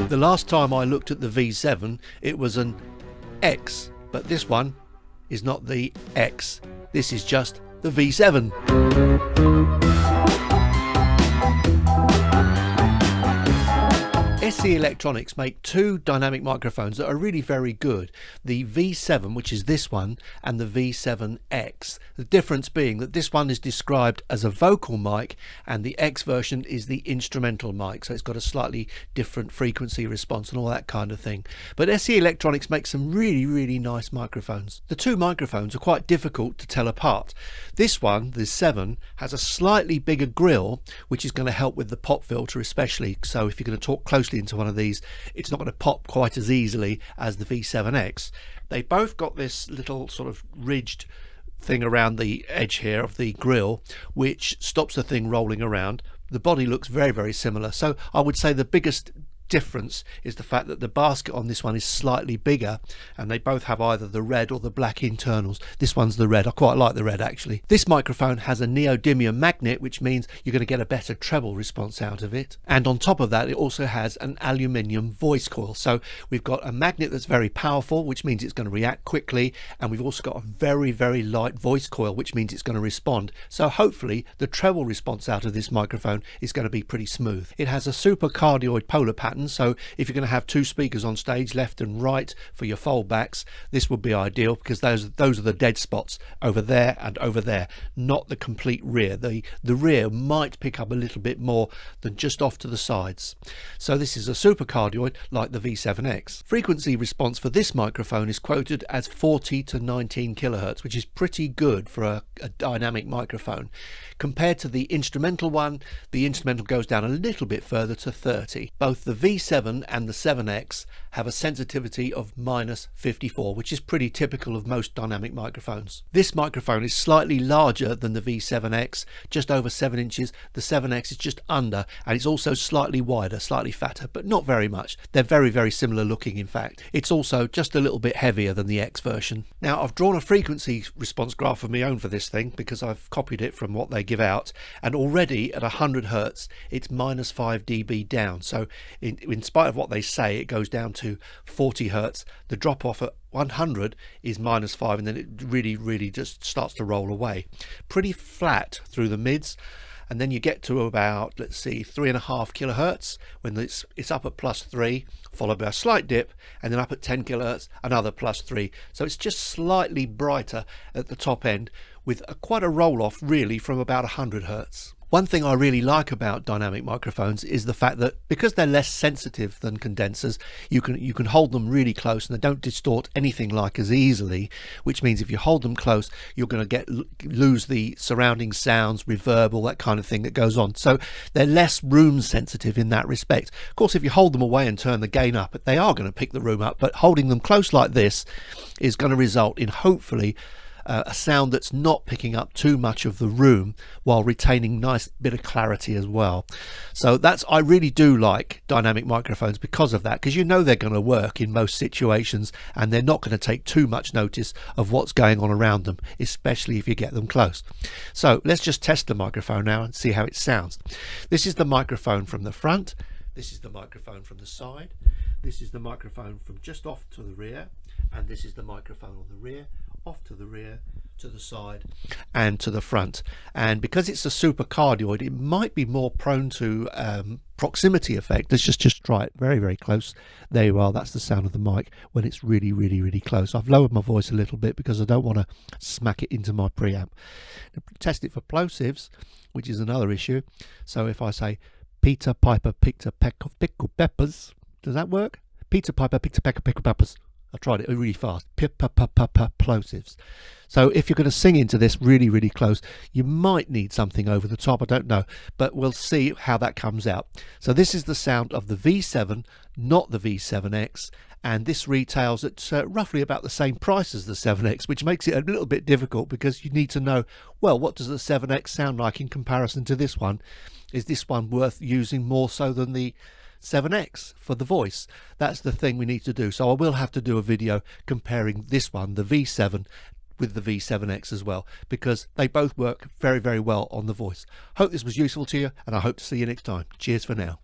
The last time I looked at the V7, it was an X, but this one is not the X. This is just the V7. SE Electronics make two dynamic microphones that are really very good. The V7, which is this one, and the V7X. The difference being that this one is described as a vocal mic and the X version is the instrumental mic. So it's got a slightly different frequency response and all that kind of thing. But SE Electronics makes some really nice microphones. The two microphones are quite difficult to tell apart. This one, the 7, has a slightly bigger grill, which is going to help with the pop filter especially. So if you're going to talk closely into one of these, it's not going to pop quite as easily as the V7X. They both got this little sort of ridged thing around the edge here of the grill, which stops the thing rolling around. The body looks very similar, so I would say the biggest difference is the fact that the basket on this one is slightly bigger, and they both have either the red or the black internals. This one's the red. I quite like the red actually. This microphone has a neodymium magnet, which means you're going to get a better treble response out of it, and on top of that it also has an aluminium voice coil. So we've got a magnet that's very powerful, which means it's going to react quickly, and we've also got a very light voice coil, which means it's going to respond. So hopefully the treble response out of this microphone is going to be pretty smooth. It has a super cardioid polar pattern, so if you're going to have two speakers on stage, left and right, for your foldbacks, this would be ideal, because those are the dead spots over there and over there, not the complete rear. The rear might pick up a little bit more than just off to the sides. So this is a super cardioid like the V7X. Frequency response for this microphone is quoted as 40 to 19 kilohertz, which is pretty good for a dynamic microphone. Compared to the instrumental one, the instrumental goes down a little bit further to 30. Both the V7 and the 7X have a sensitivity of -54, which is pretty typical of most dynamic microphones. This microphone is slightly larger than the V7X, just over 7 inches. The 7X is just under, and it's also slightly wider, slightly fatter, but not very much. They're very similar looking, in fact. It's also just a little bit heavier than the X version. Now, I've drawn a frequency response graph of my own for this thing, because I've copied it from what they give out, and already at 100 Hertz it's -5 dB down. So in spite of what they say, it goes down to 40 Hertz. The drop off at 100 is -5, and then it really just starts to roll away. Pretty flat through the mids, and then you get to about, let's see, 3.5 kilohertz when it's up at +3, followed by a slight dip, and then up at 10 kilohertz, another +3. So it's just slightly brighter at the top end, with quite a roll off really from about 100 Hertz. One thing I really like about dynamic microphones is the fact that because they're less sensitive than condensers, you can hold them really close and they don't distort anything like as easily, which means if you hold them close, you're going to lose the surrounding sounds, reverb, all that kind of thing that goes on. So they're less room sensitive in that respect. Of course, if you hold them away and turn the gain up, they are going to pick the room up, but holding them close like this is going to result in hopefully a sound that's not picking up too much of the room while retaining nice bit of clarity as well. So I really do like dynamic microphones because of that, because you know they're going to work in most situations and they're not going to take too much notice of what's going on around them, especially if you get them close. So let's just test the microphone now and see how it sounds. This is the microphone from the front, this is the microphone from the side, this is the microphone from just off to the rear, and this is the microphone on the rear, off to the rear, to the side and to the front. And because it's a super cardioid, it might be more prone to proximity effect. Let's just try it very close. There you are. That's the sound of the mic when it's really close. I've lowered my voice a little bit because I don't want to smack it into my preamp. Test it for plosives, which is another issue. So if I say Peter Piper picked a peck of pickled peppers, does that work? Peter Piper picked a peck of pickled peppers. I tried it really fast. Plosives. So if you're going to sing into this really close, you might need something over the top. I don't know, but we'll see how that comes out. So this is the sound of the V7, not the V7X, and this retails at roughly about the same price as the 7X, which makes it a little bit difficult because you need to know, well, what does the 7X sound like in comparison to this one? Is this one worth using more so than the 7X for the voice? That's the thing we need to do. So I will have to do a video comparing this one, the V7, with the V7X as well, because they both work very well on the voice. Hope this was useful to you, and I hope to see you next time. Cheers for now.